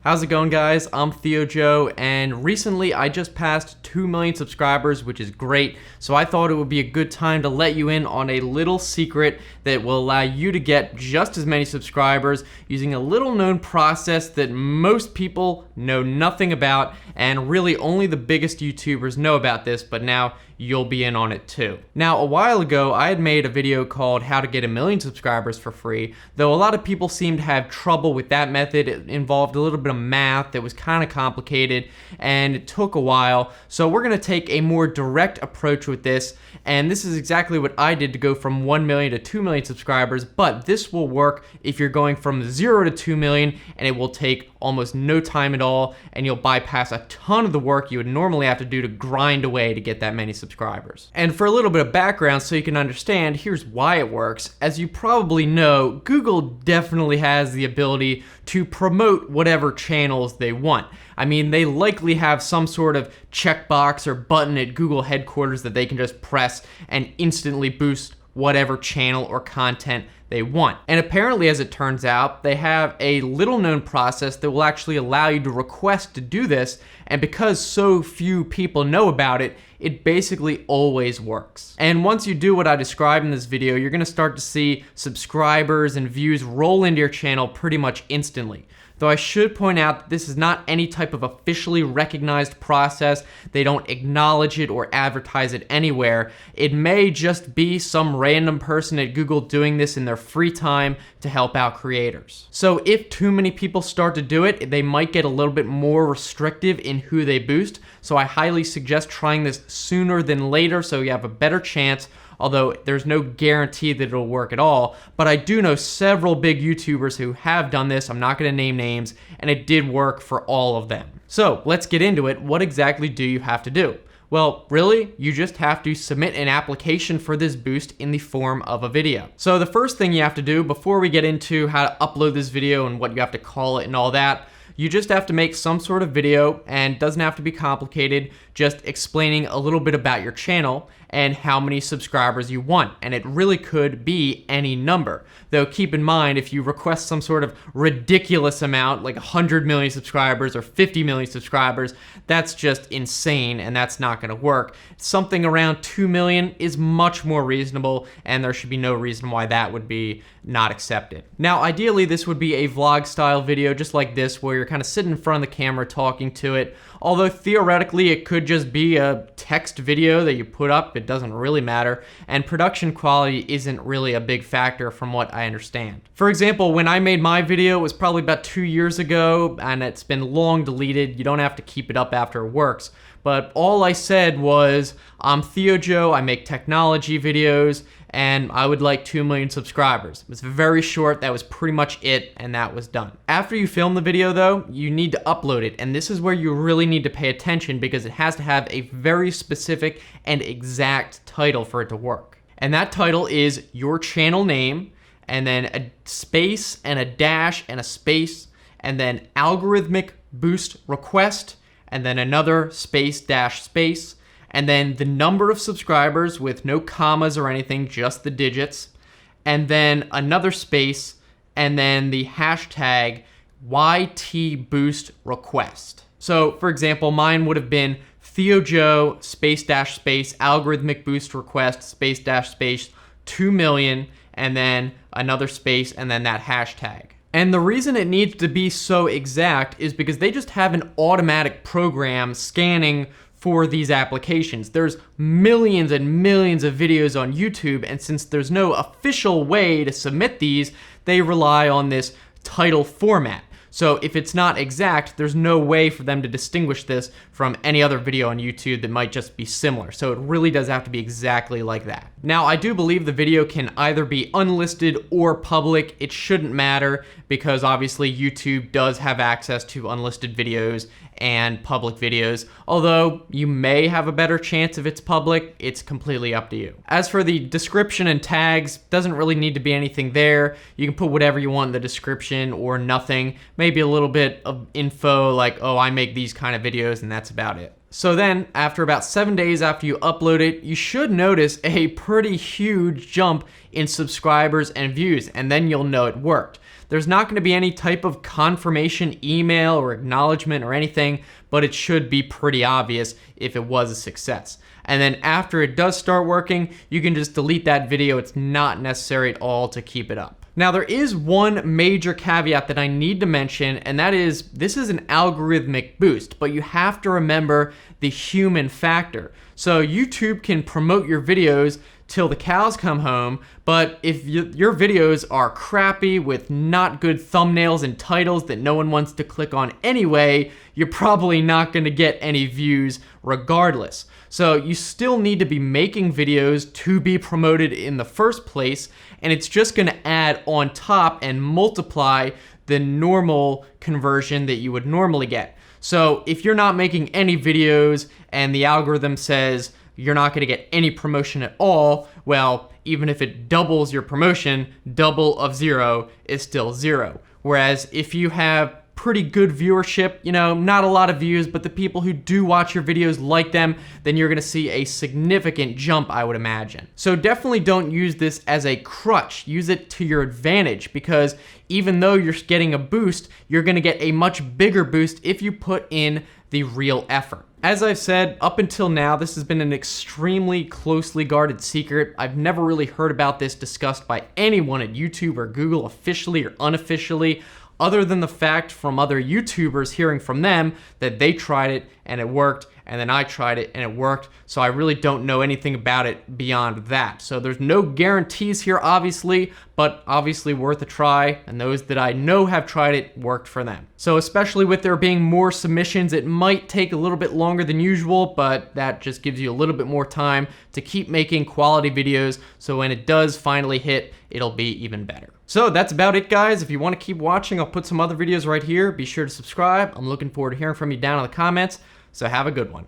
How's it going, guys? I'm Theo Joe, and recently I just passed 2 million subscribers, which is great. So I thought it would be a good time to let you in on a little secret that will allow you to get just as many subscribers using a little known process that most people know nothing about, and really only the biggest YouTubers know about this, but now you'll be in on it too. Now, a while ago, I had made a video called How to Get a Million Subscribers for Free, though a lot of people seem to have trouble with that method. It involved a little bit of math that was kind of complicated, and it took a while. So we're gonna take a more direct approach with this, and this is exactly what I did to go from 1 million to 2 million subscribers, but this will work if you're going from 0 to 2 million, and it will take almost no time at all, and you'll bypass a ton of the work you would normally have to do to grind away to get that many subscribers. And for a little bit of background so you can understand, here's why it works. As you probably know, Google definitely has the ability to promote whatever channels they want. I mean, they likely have some sort of checkbox or button at Google headquarters that they can just press and instantly boost whatever channel or content they want. And apparently, as it turns out, they have a little known process that will actually allow you to request to do this, and because so few people know about it, it basically always works. And once you do what I described in this video, you're gonna start to see subscribers and views roll into your channel pretty much instantly. Though I should point out that this is not any type of officially recognized process. They don't acknowledge it or advertise it anywhere. It may just be some random person at Google doing this in their free time to help out creators. So if too many people start to do it, they might get a little bit more restrictive in who they boost. So I highly suggest trying this sooner than later so you have a better chance, although there's no guarantee that it'll work at all. But I do know several big YouTubers who have done this. I'm not gonna name names, and it did work for all of them. So let's get into it. What exactly do you have to do? Well, really, you just have to submit an application for this boost in the form of a video. So the first thing you have to do before we get into how to upload this video and what you have to call it and all that, you just have to make some sort of video, and it doesn't have to be complicated, just explaining a little bit about your channel and how many subscribers you want. And it really could be any number. Though keep in mind, if you request some sort of ridiculous amount, like 100 million subscribers or 50 million subscribers, that's just insane, and that's not gonna work. Something around 2 million is much more reasonable, and there should be no reason why that would be not accepted. Now, ideally, this would be a vlog style video just like this, where you're kind of sitting in front of the camera talking to it. Although theoretically, it could just be a text video that you put up. It doesn't really matter. And production quality isn't really a big factor from what I understand. For example, when I made my video, it was probably about 2 years ago, and it's been long deleted. You don't have to keep it up after it works. But all I said was, I'm Theo Joe, I make technology videos, and I would like 2 million subscribers. It was very short, that was pretty much it, and that was done. After you film the video though, you need to upload it, and this is where you really need to pay attention because it has to have a very specific and exact title for it to work. And that title is your channel name, and then a space and a dash and a space, and then algorithmic boost request, and then another space dash space, and then the number of subscribers with no commas or anything, just the digits, and then another space, and then the hashtag YTBoostRequest. So for example, mine would have been Theo Joe space dash space algorithmic boost request space dash space 2 million, and then another space, and then that hashtag. And the reason it needs to be so exact is because they just have an automatic program scanning for these applications. There's millions and millions of videos on YouTube, and since there's no official way to submit these, they rely on this title format. So if it's not exact, there's no way for them to distinguish this from any other video on YouTube that might just be similar. So it really does have to be exactly like that. Now, I do believe the video can either be unlisted or public. It shouldn't matter because obviously YouTube does have access to unlisted videos and public videos. Although you may have a better chance if it's public, it's completely up to you. As for the description and tags, doesn't really need to be anything there. You can put whatever you want in the description or nothing. Maybe a little bit of info like, oh, I make these kind of videos, and that's about it. So then, after about 7 days after you upload it, you should notice a pretty huge jump in subscribers and views, and then you'll know it worked. There's not going to be any type of confirmation email or acknowledgement or anything, but it should be pretty obvious if it was a success. And then after it does start working, you can just delete that video. It's not necessary at all to keep it up. Now, there is one major caveat that I need to mention, and that is this is an algorithmic boost, but you have to remember the human factor. So YouTube can promote your videos till the cows come home, but if your videos are crappy with not good thumbnails and titles that no one wants to click on anyway, you're probably not going to get any views regardless. So you still need to be making videos to be promoted in the first place, and it's just going to add on top and multiply the normal conversion that you would normally get. So if you're not making any videos and the algorithm says you're not going to get any promotion at all, well, even if it doubles your promotion, double of 0 is still 0. Whereas if you have pretty good viewership, not a lot of views, but the people who do watch your videos like them, then you're gonna see a significant jump, I would imagine. So definitely don't use this as a crutch. Use it to your advantage, because even though you're getting a boost, you're gonna get a much bigger boost if you put in the real effort. As I've said, up until now, this has been an extremely closely guarded secret. I've never really heard about this discussed by anyone at YouTube or Google, officially or unofficially, other than the fact from other YouTubers hearing from them that they tried it and it worked, and then I tried it and it worked. So I really don't know anything about it beyond that. So there's no guarantees here, obviously, but obviously worth a try, and those that I know have tried it worked for them. So especially with there being more submissions, it might take a little bit longer than usual, but that just gives you a little bit more time to keep making quality videos, so when it does finally hit, it'll be even better. So that's about it, guys. If you want to keep watching, I'll put some other videos right here. Be sure to subscribe. I'm looking forward to hearing from you down in the comments, so have a good one.